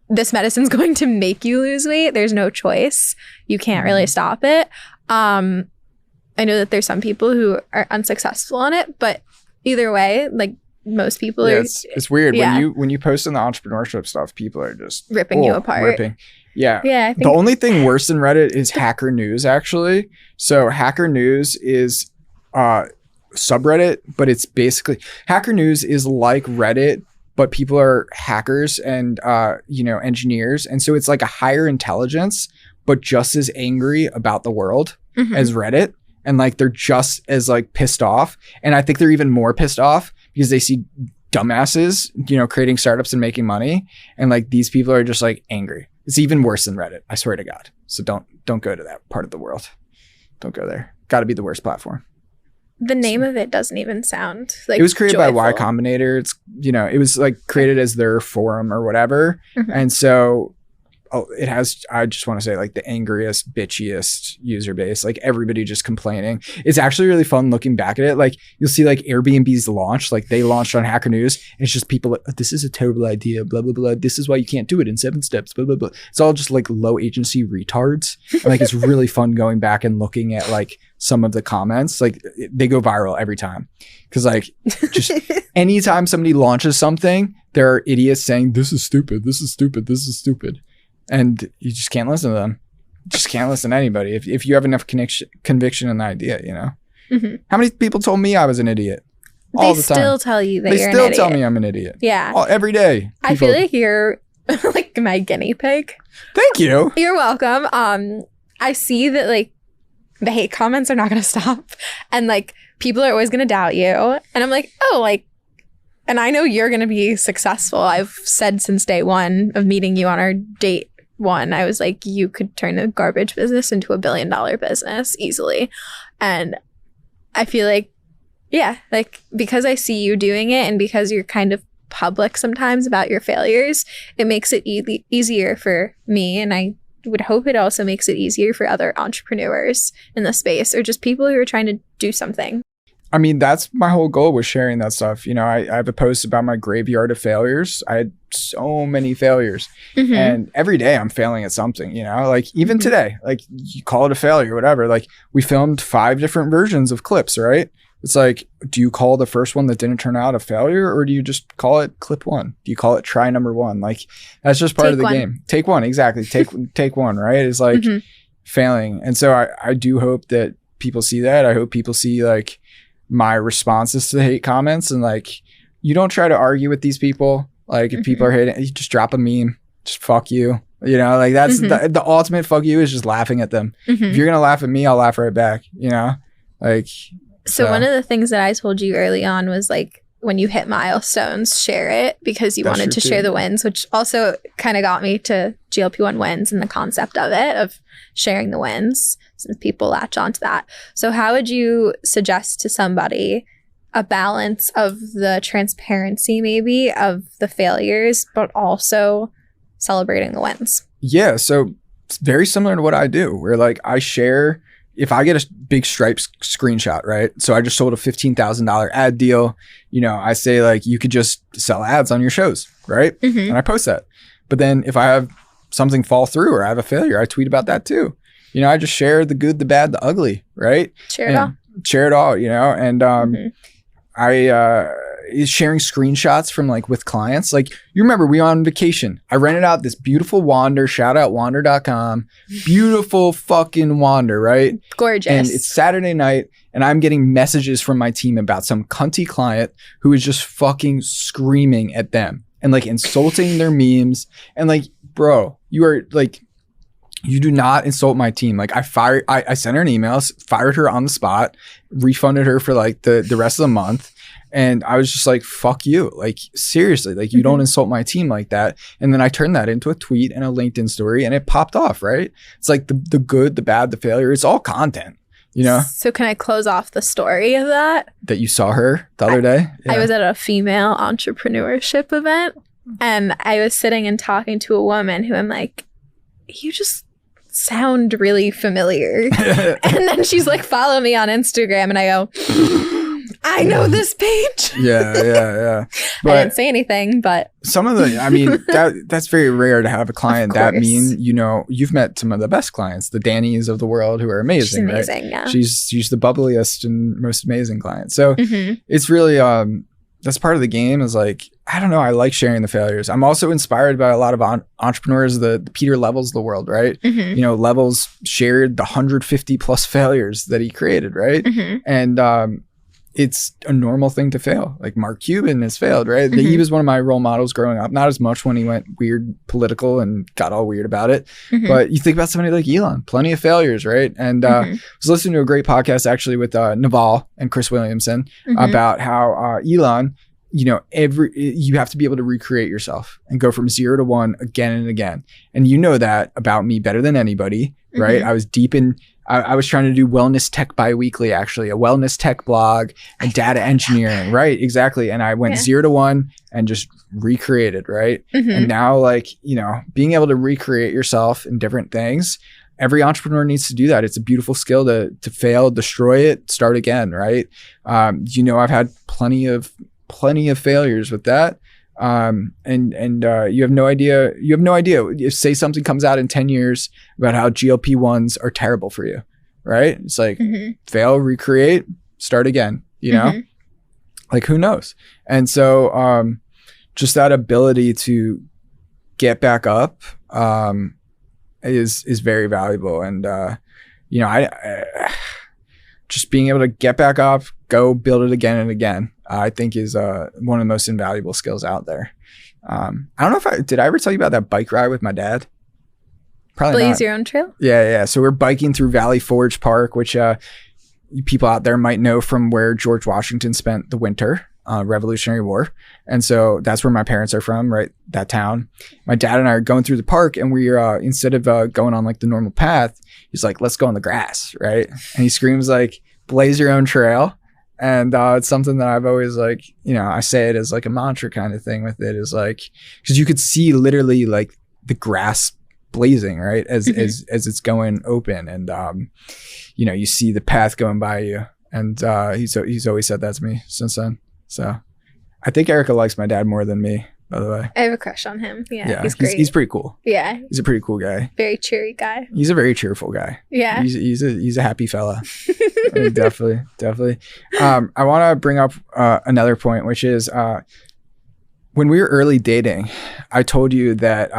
this medicine's going to make you lose weight. There's no choice. You can't really stop it. I know that there's some people who are unsuccessful on it, but either way, like most people are. It's weird when you post in the entrepreneurship stuff, people are just ripping you apart. Ripping. Yeah. I think the only thing worse than Reddit is Hacker News, actually. So Hacker News is subreddit, but it's basically Hacker News is like Reddit, but people are hackers and engineers, and so it's like a higher intelligence, but just as angry about the world as Reddit, and like they're just as like pissed off, and I think they're even more pissed off because they see dumbasses, creating startups and making money, and like these people are just like angry. It's even worse than Reddit, I swear to God. So don't go to that part of the world. Don't go there. Got to be the worst platform. The name of it doesn't even sound like it was created joyful. by Y Combinator. It's it was like created as their forum or whatever, and so it has. I just want to say like the angriest, bitchiest user base. Like everybody just complaining. It's actually really fun looking back at it. Like you'll see like Airbnb's launch. Like they launched on Hacker News, and it's just people like, this is a terrible idea. Blah blah blah. This is why you can't do it in 7 steps. Blah blah blah. It's all just like low agency retards. And, like it's really fun going back and looking at like some of the comments. Like they go viral every time because like just anytime somebody launches something, there are idiots saying this is stupid. This is stupid. This is stupid. And you just can't listen to them. Just can't listen to anybody if you have enough conviction in the idea, How many people told me I was an idiot? All the time. They still tell you that you're an idiot. They still tell me I'm an idiot. Yeah. Every day. I feel like you're like my guinea pig. Thank you. You're welcome. I see that like the hate comments are not going to stop. And like people are always going to doubt you. And I'm like, oh, like, and I know you're going to be successful. I've said since day one of meeting you on our date one, I was like, you could turn a garbage business into $1 billion business easily. And I feel like, yeah, like because I see you doing it and because you're kind of public sometimes about your failures, it makes it easier for me. And I would hope it also makes it easier for other entrepreneurs in the space or just people who are trying to do something. I mean, that's my whole goal with sharing that stuff. You know, I have a post about my graveyard of failures. I had so many failures, and every day I'm failing at something, you know, like even today, like you call it a failure, whatever. Like we filmed 5 different versions of clips, right? It's like, do you call the first one that didn't turn out a failure, or do you just call it clip 1? Do you call it try number 1? Like that's just part of the game. Take one. Exactly. Take one, right? It's like failing. And so I do hope that people see that. I hope people see like my responses to the hate comments, and like, you don't try to argue with these people. Like if people are hating, you just drop a meme, just fuck you. You know, like that's the ultimate fuck you is just laughing at them. If you're going to laugh at me, I'll laugh right back, you know, like. So one of the things that I told you early on was like, when you hit milestones, share it, because you wanted to share the wins, which also kind of got me to GLP-1 wins and the concept of it, of sharing the wins, since people latch onto that. So how would you suggest to somebody a balance of the transparency maybe of the failures, but also celebrating the wins? Yeah, so it's very similar to what I do, where like I share, if I get a big Stripes screenshot, right? So I just sold a $15,000 ad deal. You know, I say like, you could just sell ads on your shows, right? And I post that. But then if I have something fall through or I have a failure, I tweet about that too. You know, I just share the good, the bad, the ugly, right? Share it all. Share it all, you know? And sharing screenshots from like with clients. Like you remember we were on vacation. I rented out this beautiful Wander, shout out wander.com. Beautiful fucking Wander, right? Gorgeous. And it's Saturday night and I'm getting messages from my team about some cunty client who is just fucking screaming at them and like insulting their memes. And like, bro, you are like, you do not insult my team. Like I sent her an email, fired her on the spot, refunded her for like the rest of the month. And I was just like, fuck you. Like, seriously, like you don't insult my team like that. And then I turned that into a tweet and a LinkedIn story and it popped off, right? It's like the good, the bad, the failure. It's all content, you know? So can I close off the story of that? That you saw her the other day? Yeah. I was at a female entrepreneurship event and I was sitting and talking to a woman who I'm like, you just sound really familiar. And then she's like, follow me on Instagram. And I go, I know this page. Yeah. But I didn't say anything, but some of the, I mean, that's very rare to have a client that mean. You know, you've met some of the best clients, the Dannies of the world, who are amazing. She's amazing, right? Yeah. She's the bubbliest and most amazing client. So it's really that's part of the game. Is like, I don't know, I like sharing the failures. I'm also inspired by a lot of entrepreneurs, the Peter Levels of the world, right? You know, Levels shared the 150 plus failures that he created, right? And it's a normal thing to fail. Like Mark Cuban has failed, right? He was one of my role models growing up. Not as much when he went weird political and got all weird about it. But you think about somebody like Elon, plenty of failures, right? And I was listening to a great podcast actually with Naval and Chris Williamson about how Elon, you know, you have to be able to recreate yourself and go from 0 to 1 again and again. And you know that about me better than anybody, right? I was deep in, I was trying to do wellness tech biweekly, actually, a wellness tech blog and data engineering, right? Exactly. And I went 0 to 1 and just recreated, right? And now, like, you know, being able to recreate yourself in different things, every entrepreneur needs to do that. It's a beautiful skill to fail, destroy it, start again, right? You know, I've had plenty of failures with that. And you have no idea if, say, something comes out in 10 years about how GLP-1s are terrible for you, right? It's like fail, recreate, start again, you know, like who knows? And so, just that ability to get back up, is very valuable. And, you know, I just being able to get back up, go build it again and again, I think is one of the most invaluable skills out there. I don't know if did I ever tell you about that bike ride with my dad? Probably Blaze not. Your Own Trail? Yeah. So we're biking through Valley Forge Park, which people out there might know from where George Washington spent the winter, Revolutionary War. And so that's where my parents are from, right? That town. My dad and I are going through the park and we're, instead of going on like the normal path, he's like, let's go on the grass, right? And he screams like, blaze your own trail. And it's something that I've always like, you know, I say it as like a mantra kind of thing with it, is like, because you could see literally like the grass blazing, right? As it's going open, and you know, you see the path going by you, And he's always said that to me since then. So I think Erica likes my dad more than me, by the way. I have a crush on him. Yeah, he's great. He's pretty cool. Yeah. He's a pretty cool guy. Very cheery guy. He's a very cheerful guy. Yeah. He's a happy fella. Definitely. I want to bring up another point, which is when we were early dating, I told you that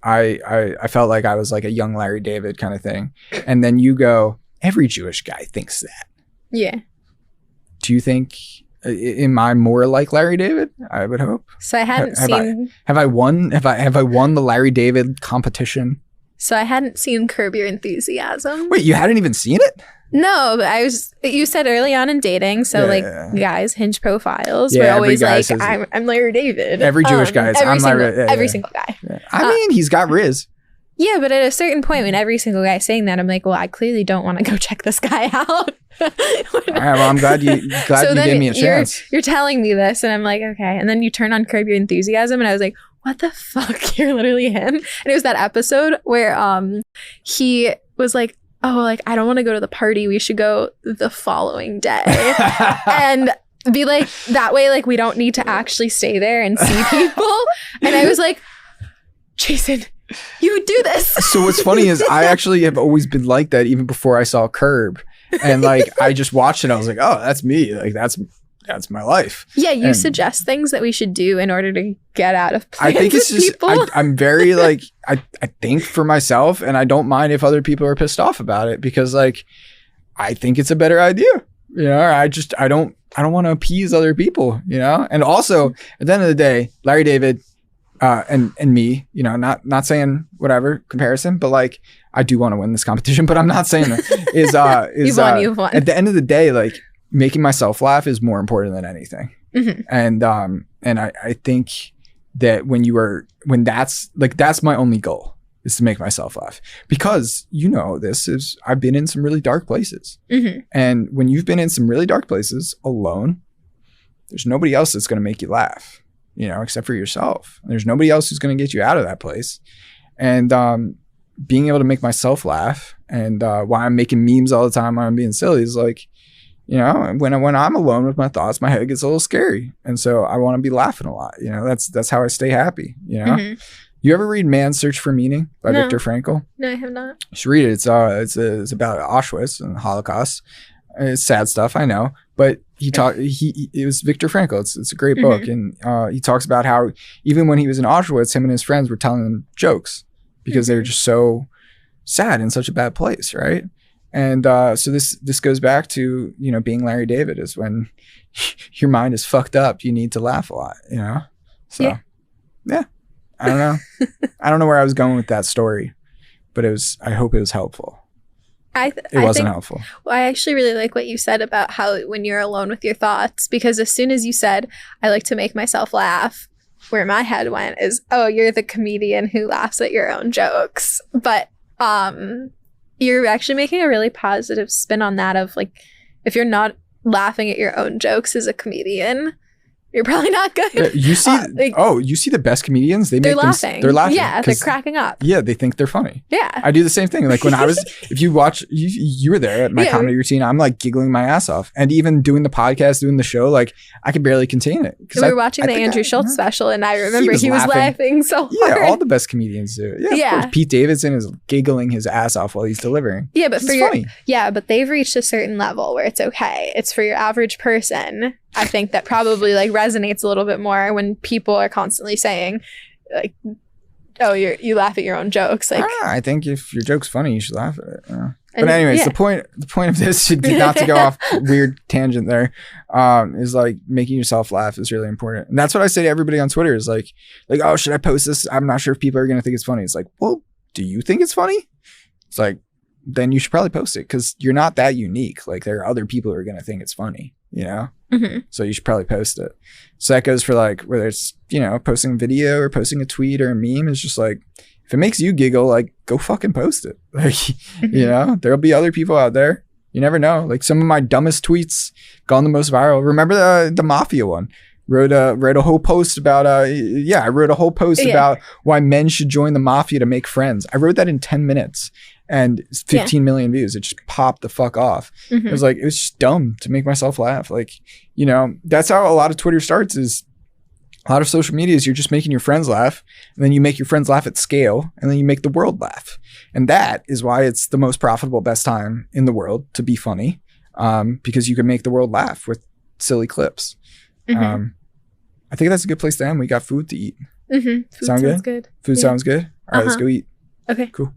I felt like I was like a young Larry David kind of thing. And then you go, every Jewish guy thinks that. Yeah. Do you think, am I more like Larry David? I would hope. So I hadn't seen. Have I won the Larry David competition? So I hadn't seen Curb Your Enthusiasm. Wait, you hadn't even seen it? No, but you said early on in dating, so guys, Hinge profiles were always like, I'm Larry David. Every Jewish guy is, I'm Larry. Every single guy. Yeah. I mean, he's got Riz. Yeah, but at a certain point, when every single guy is saying that, I'm like, well, I clearly don't want to go check this guy out. All right, well, I'm glad you gave me a chance. You're telling me this, and I'm like, okay. And then you turn on Curb Your Enthusiasm, and I was like, what the fuck? You're literally him. And it was that episode where he was like, oh, like, I don't want to go to the party. We should go the following day. And be like, that way, like, we don't need to actually stay there and see people. And I was like, Jason, you would do this. So what's funny is I actually have always been like that even before I saw Curb. And like, I just watched it. I was like, oh, that's me. Like, that's my life. Yeah, you suggest things that we should do in order to get out of plans. I think it's just, I'm very like, I think for myself, and I don't mind if other people are pissed off about it, because like, I think it's a better idea. You know, I don't want to appease other people, you know? And also, at the end of the day, Larry David and me, you know, not saying whatever comparison, but like, I do want to win this competition, but I'm not saying that you've won. At the end of the day, like, making myself laugh is more important than anything. Mm-hmm. And I think that when that's my only goal, is to make myself laugh, because I've been in some really dark places. Mm-hmm. And when you've been in some really dark places alone, there's nobody else that's going to make you laugh, you know, except for yourself. There's nobody else who's going to get you out of that place. And being able to make myself laugh, and why I'm making memes all the time when I'm being silly, is like, you know, when I'm alone with my thoughts, my head gets a little scary. And so I want to be laughing a lot. You know, that's how I stay happy, you know? Mm-hmm. You ever read Man's Search for Meaning by Viktor Frankl? No, I have not. You should read it. It's about Auschwitz and the Holocaust. It's sad stuff, I know. But it was Viktor Frankl. It's a great book. And he talks about how even when he was in Auschwitz, him and his friends were telling him jokes because they were just so sad in such a bad place, right? And so this goes back to, you know, being Larry David, is when your mind is fucked up, you need to laugh a lot, you know? So, yeah. I don't know. I don't know where I was going with that story, but I hope it was helpful. It wasn't helpful. Well, I actually really like what you said about how when you're alone with your thoughts, because as soon as you said, I like to make myself laugh, where my head went is, oh, you're the comedian who laughs at your own jokes. But you're actually making a really positive spin on that, of like, if you're not laughing at your own jokes as a comedian, you're probably not good. You see, you see the best comedians. They're laughing. They're laughing. Yeah, they're cracking up. Yeah, they think they're funny. Yeah, I do the same thing. Like when I was, if you watch, you were there at my comedy routine. I'm like giggling my ass off, and even doing the podcast, doing the show, like I could barely contain it. We were watching the Andrew Schultz special, and I remember he was laughing so hard. Yeah, all the best comedians do. Yeah, of course. Pete Davidson is giggling his ass off while he's delivering. Yeah, but but they've reached a certain level where it's okay. It's for your average person. I think that probably like resonates a little bit more when people are constantly saying like, oh, you laugh at your own jokes. Like, I think if your joke's funny, you should laugh at it. But anyways, the point of this, not to go off weird tangent there, is like making yourself laugh is really important. And that's what I say to everybody on Twitter, is like, oh, should I post this? I'm not sure if people are going to think it's funny. It's like, well, do you think it's funny? It's like, then you should probably post it, because you're not that unique. Like there are other people who are going to think it's funny, you know? Mm-hmm. So you should probably post it. So that goes for like, whether it's, you know, posting a video or posting a tweet or a meme, is just like, if it makes you giggle, like go fucking post it. Like, you know, there'll be other people out there. You never know. Like some of my dumbest tweets gone the most viral. Remember the mafia one? Wrote a whole post about I wrote a whole post about why men should join the mafia to make friends. I wrote that in 10 minutes. and 15 million views. It just popped the fuck off. It was like, it was just dumb to make myself laugh. Like, you know, that's how a lot of Twitter starts. Is a lot of social media is you're just making your friends laugh, and then you make your friends laugh at scale, and then you make the world laugh. And that is why it's the most profitable, best time in the world to be funny, because you can make the world laugh with silly clips. I think that's a good place to end. We got food to eat. Food sounds good. Food sounds good. All right, let's go eat. Okay. Cool.